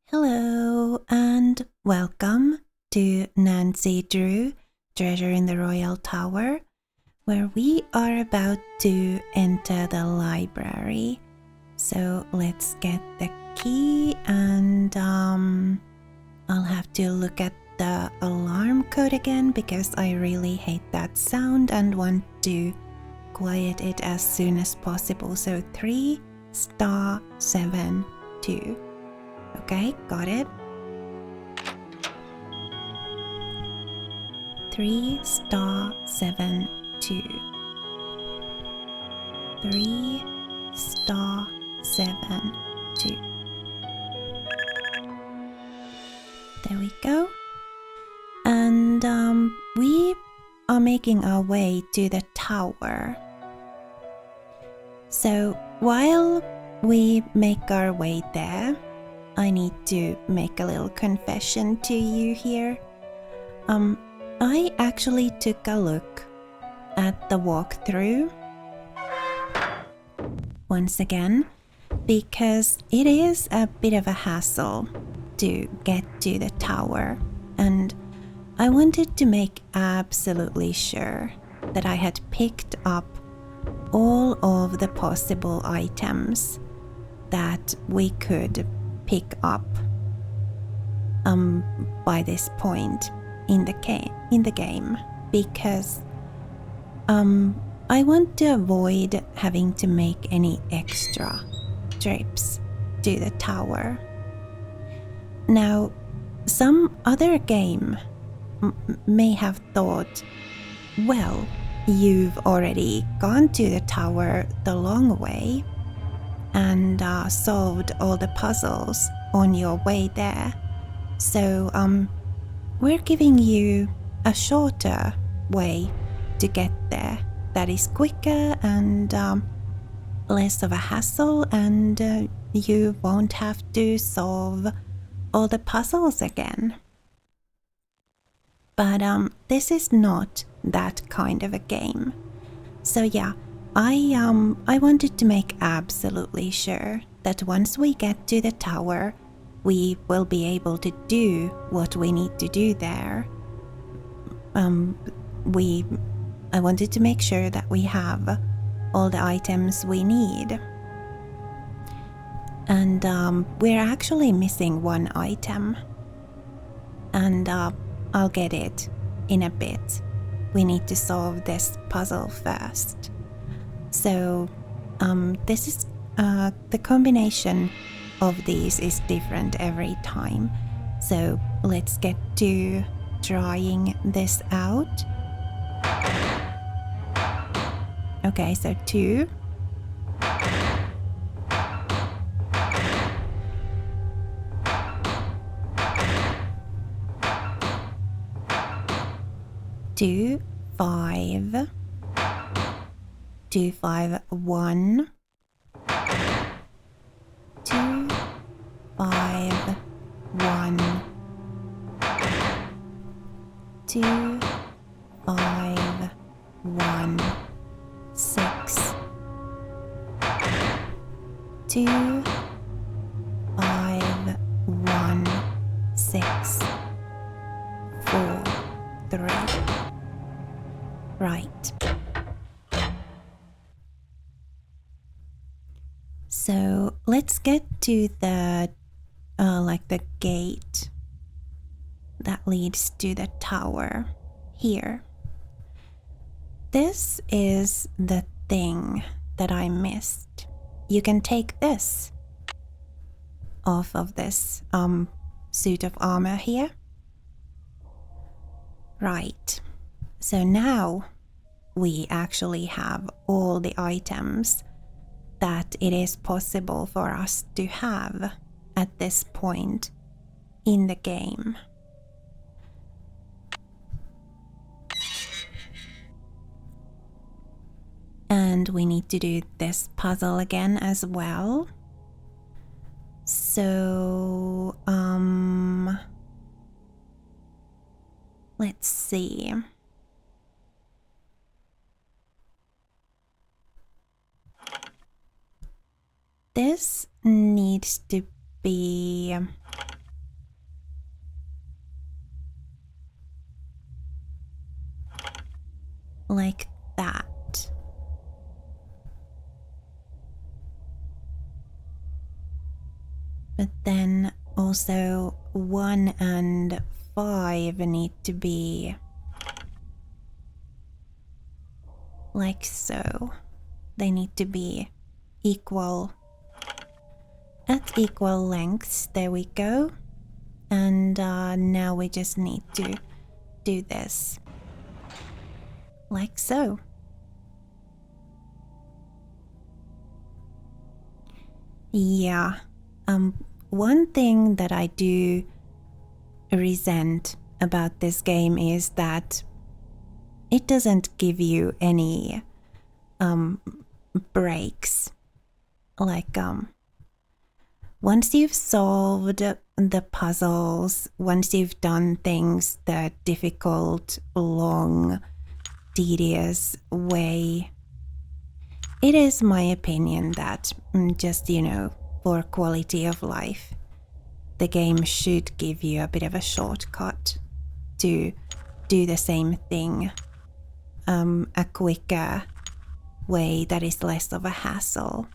Hello and welcome to Nancy Drew, Treasure in the Royal Tower, where we are about to enter the library. So let's get the key and I'll have to look at the alarm code again because I really hate that sound and want to quiet it as soon as possible. So 3*7*2. Okay, got it. 3*7*2. 3*7*2. There we go. And we are making our way to the tower. So while we make our way there, I need to make a little confession to you here. I actually took a look at the walkthrough once again because it is a bit of a hassle to get to the tower, and I wanted to make absolutely sure that I had picked up all of the possible items that we could pick up by this point in the game because I want to avoid having to make any extra trips to the tower. Now, some other game may have thought, well, you've already gone to the tower the long way and solved all the puzzles on your way there. So we're giving you a shorter way to get there that is quicker and less of a hassle, and you won't have to solve all the puzzles again. But this is not that kind of a game. So yeah, I wanted to make absolutely sure that once we get to the tower, we will be able to do what we need to do there. I wanted to make sure that we have all the items we need. And we're actually missing one item. And I'll get it in a bit. We need to solve this puzzle first. So this is the combination of these is different every time. So let's get to trying this out. Okay, so 2. Two, 5. 2, 5, 1. 2, 5, 1. 2, 5, 1. 6. 2, 5, 1. 6. 4, 3. Right. So let's get to the the gate that leads to the tower here. This is the thing that I missed. You can take this off of this suit of armor here. Right. So now we actually have all the items that it is possible for us to have at this point in the game. And we need to do this puzzle again as well. So, let's see. This needs to be like that. But then also 1 and 5 need to be like so. They need to be equal, at equal lengths. There we go. And now we just need to do this like so. Yeah. One thing that I do resent about this game is that it doesn't give you any breaks. Like once you've solved the puzzles, once you've done things the difficult, long, tedious way, it is my opinion that just, for quality of life, the game should give you a bit of a shortcut to do the same thing, a quicker way that is less of a hassle.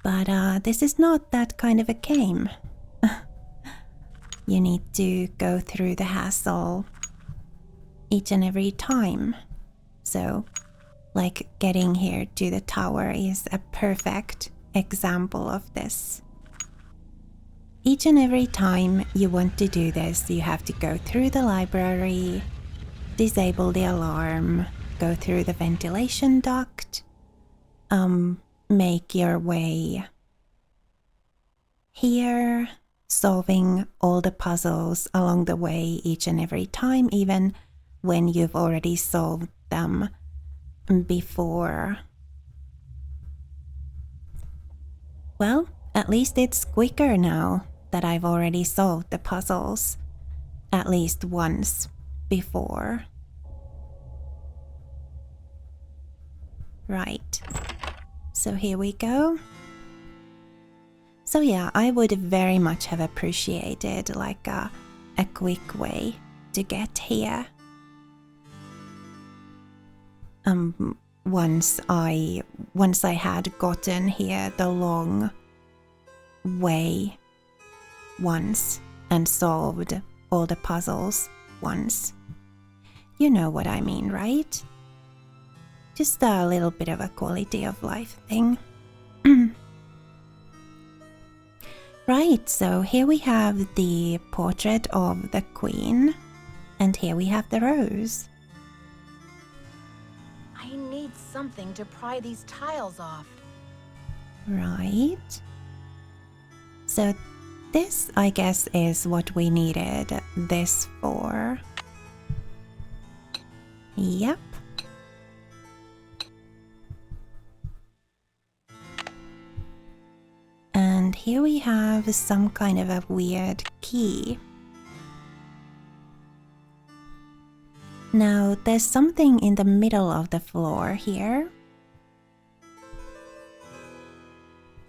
But this is not that kind of a game. You need to go through the hassle each and every time. So, like getting here to the tower is a perfect example of this. Each and every time you want to do this, you have to go through the library, disable the alarm, go through the ventilation duct, make your way here, solving all the puzzles along the way each and every time, even when you've already solved them before. Well, at least it's quicker now that I've already solved the puzzles at least once before. Right. So here we go. So yeah, I would very much have appreciated like a quick way to get here. Once I had gotten here the long way once and solved all the puzzles once. You know what I mean, right? Just a little bit of a quality of life thing. Right, so here we have the portrait of the Queen, and here we have the rose. I need something to pry these tiles off. Right. So this, I guess, is what we needed this for. Yep. And here we have some kind of a weird key. Now, there's something in the middle of the floor here.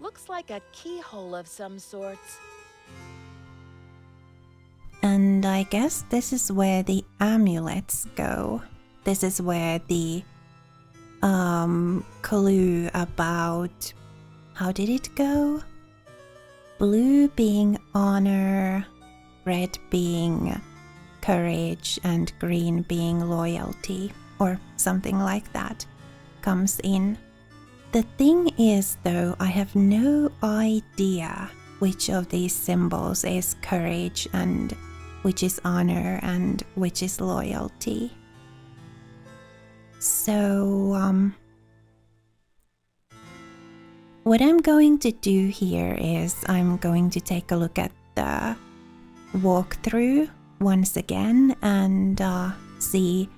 Looks like a keyhole of some sorts. And I guess this is where the amulets go. This is where the clue about, how did it go? Blue being honor, red being courage, and green being loyalty, or something like that, comes in. The thing is, though, I have no idea which of these symbols is courage and which is honor and which is loyalty. So, what I'm going to do here is I'm going to take a look at the walkthrough once again and see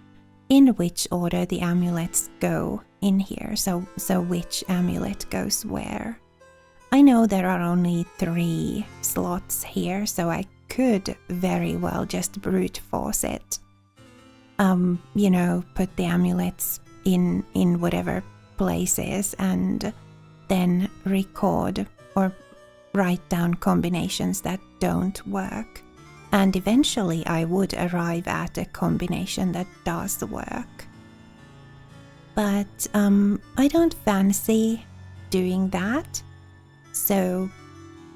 in which order the amulets go in here. So which amulet goes where. I know there are only 3 slots here, so I could very well just brute force it. Put the amulets in whatever places and then record or write down combinations that don't work And eventually I would arrive at a combination that does work. But I don't fancy doing that. So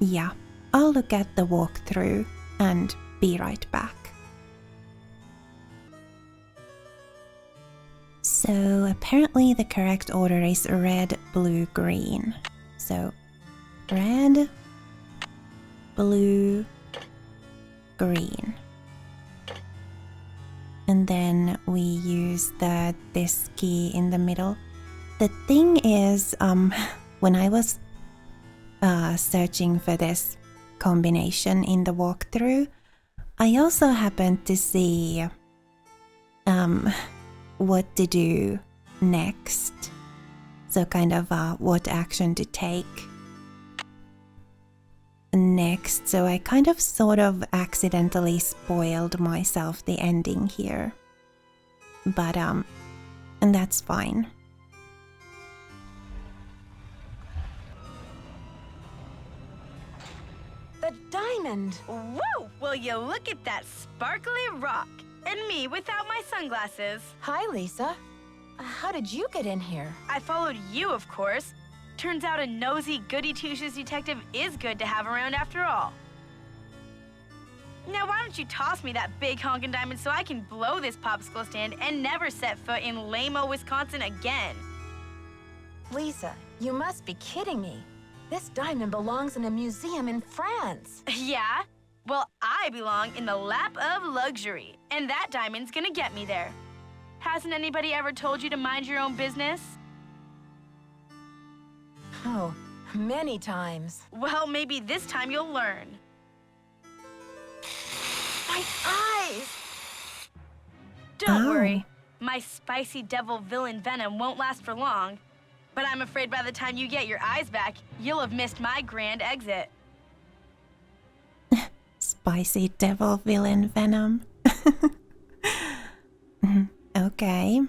yeah, I'll look at the walkthrough and be right back. So apparently the correct order is red, blue, green. So red, blue, green. And then we use this key in the middle. The thing is, when I was searching for this combination in the walkthrough, I also happened to see what to do next. So kind of what action to take next. So I kind of sort of accidentally spoiled myself the ending here. But and that's fine. The diamond! Whoa! Will you look at that sparkly rock? And me without my sunglasses. Hi, Lisa. How did you get in here? I followed you, of course. Turns out a nosy, goody-two-shoes detective is good to have around after all. Now, why don't you toss me that big honkin' diamond so I can blow this popsicle stand and never set foot in Lamo, Wisconsin again? Lisa, you must be kidding me. This diamond belongs in a museum in France. Yeah? Well, I belong in the lap of luxury, and that diamond's gonna get me there. Hasn't anybody ever told you to mind your own business? Oh, many times. Well, maybe this time you'll learn. My eyes! Don't Oh. worry. My spicy devil villain venom won't last for long. But I'm afraid by the time you get your eyes back, you'll have missed my grand exit. Spicy devil villain venom. Okay.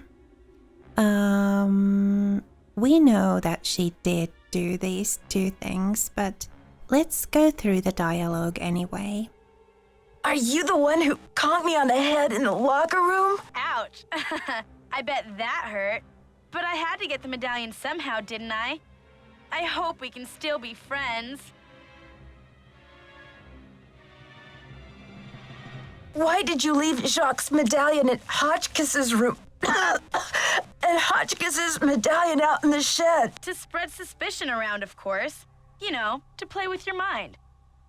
We know that she did do these two things, but let's go through the dialogue anyway. Are you the one who conked me on the head in the locker room? Ouch. I bet that hurt. But I had to get the medallion somehow, didn't I? I hope we can still be friends. Why did you leave Jacques' medallion at Hotchkiss's room? And Hotchkiss's medallion out in the shed? To spread suspicion around, of course. You know, to play with your mind.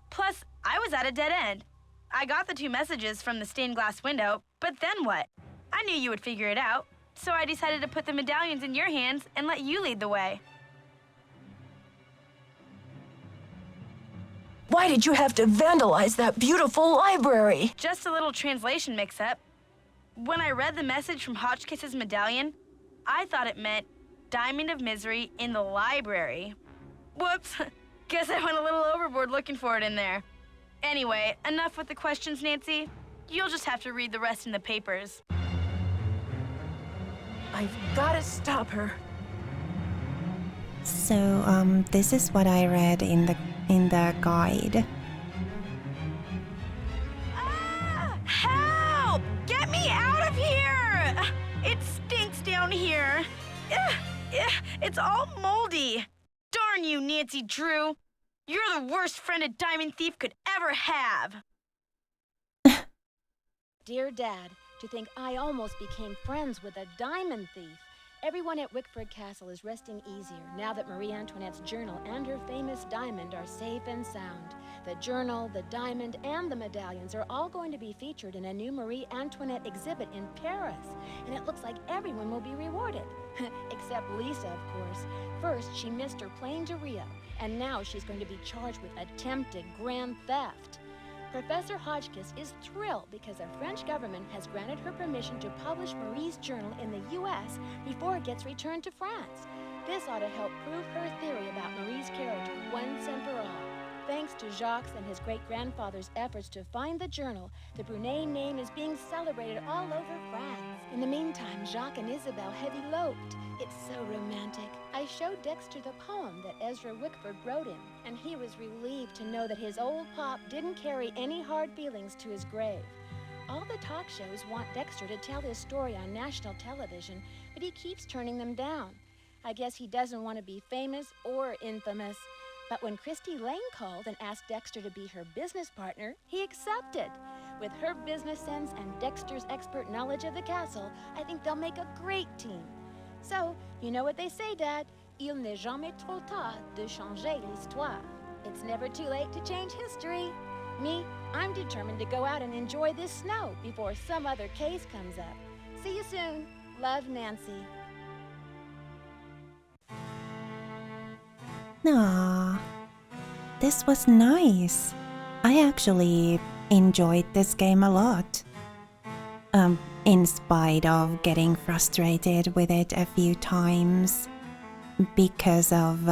Plus, I was at a dead end. I got the two messages from the stained glass window, but then what? I knew you would figure it out, so I decided to put the medallions in your hands and let you lead the way. Why did you have to vandalize that beautiful library? Just a little translation mix-up. When I read the message from Hotchkiss's medallion, I thought it meant Diamond of Misery in the library. Whoops, guess I went a little overboard looking for it in there. Anyway, enough with the questions, Nancy. You'll just have to read the rest in the papers. I've got to stop her. So, this is what I read in the guide. Ah! Help! Get me out of here! It stinks down here. It's all moldy. Darn you, Nancy Drew. You're the worst friend a diamond thief could ever have. Dear Dad, to think I almost became friends with a diamond thief. Everyone at Wickford Castle is resting easier now that Marie Antoinette's journal and her famous diamond are safe and sound. The journal, the diamond, and the medallions are all going to be featured in a new Marie Antoinette exhibit in Paris. And it looks like everyone will be rewarded. Except Lisa, of course. First, she missed her plane to Rio, and now she's going to be charged with attempted grand theft. Professor Hotchkiss is thrilled because the French government has granted her permission to publish Marie's journal in the U.S. before it gets returned to France. This ought to help prove her theory about Marie's character once and for all. Thanks to Jacques and his great-grandfather's efforts to find the journal, the Brunet name is being celebrated all over France. In the meantime, Jacques and Isabel have eloped. It's so romantic. I showed Dexter the poem that Ezra Wickford wrote him, and he was relieved to know that his old pop didn't carry any hard feelings to his grave. All the talk shows want Dexter to tell his story on national television, but he keeps turning them down. I guess he doesn't want to be famous or infamous. But when Christy Lane called and asked Dexter to be her business partner, he accepted. With her business sense and Dexter's expert knowledge of the castle, I think they'll make a great team. So, you know what they say, Dad? Il n'est jamais trop tard de changer l'histoire. It's never too late to change history. Me, I'm determined to go out and enjoy this snow before some other case comes up. See you soon. Love, Nancy. Aww, this was nice. I actually enjoyed this game a lot. In spite of getting frustrated with it a few times because of,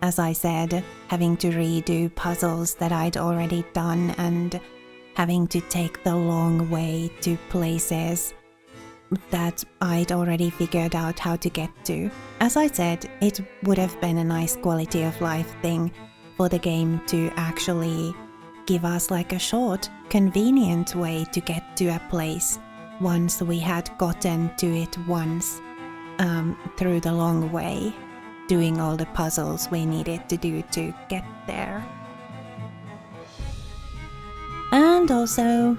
as I said, having to redo puzzles that I'd already done and having to take the long way to places that I'd already figured out how to get to. As I said, it would have been a nice quality of life thing for the game to actually give us like a short, convenient way to get to a place once we had gotten to it once through the long way, doing all the puzzles we needed to do to get there. And also,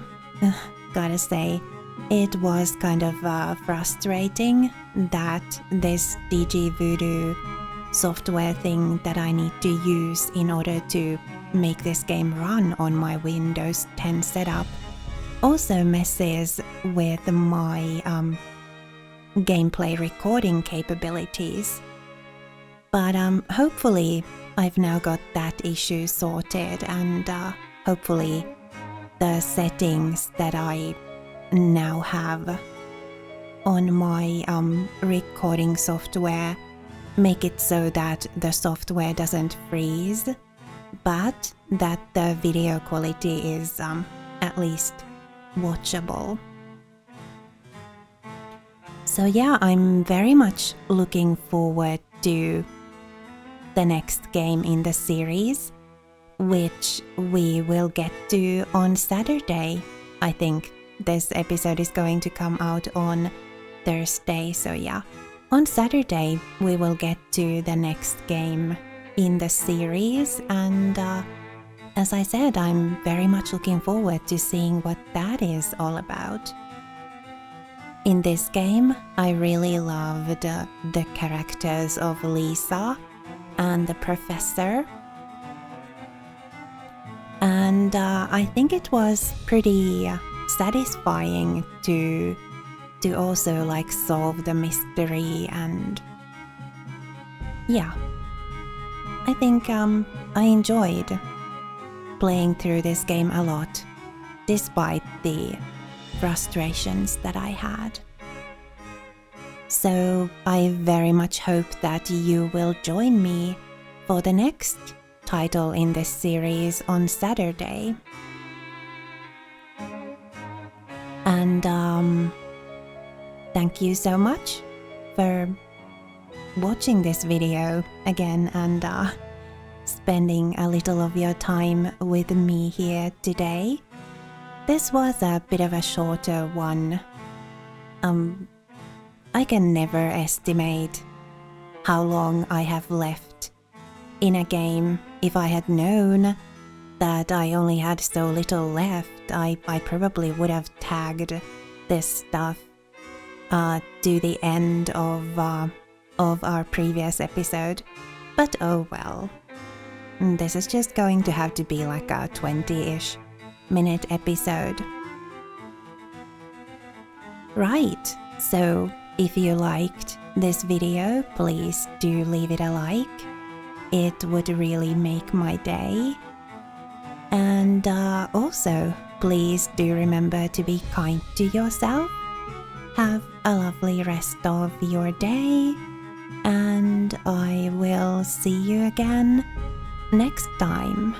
gotta say, it was kind of frustrating that this DG Voodoo software thing that I need to use in order to make this game run on my Windows 10 setup also messes with my gameplay recording capabilities. But hopefully I've now got that issue sorted, and hopefully the settings that I now have on my recording software make it so that the software doesn't freeze, but that the video quality is at least watchable. So yeah, I'm very much looking forward to the next game in the series, which we will get to on Saturday. I think this episode is going to come out on Thursday, so yeah. On Saturday, we will get to the next game in the series, and as I said, I'm very much looking forward to seeing what that is all about. In this game, I really loved the characters of Lisa and the professor, and I think it was pretty satisfying to also like solve the mystery, and yeah, I think I enjoyed playing through this game a lot despite the frustrations that I had. So I very much hope that you will join me for the next title in this series on Saturday. And thank you so much for watching this video again and spending a little of your time with me here today. This was a bit of a shorter one. I can never estimate how long I have left in a game. If I had known that I only had so little left, I probably would have tagged this stuff to the end of our previous episode. But oh well. This is just going to have to be like a 20-ish minute episode. Right, so if you liked this video, please do leave it a like. It would really make my day. And also, please do remember to be kind to yourself. Have a lovely rest of your day, and I will see you again next time.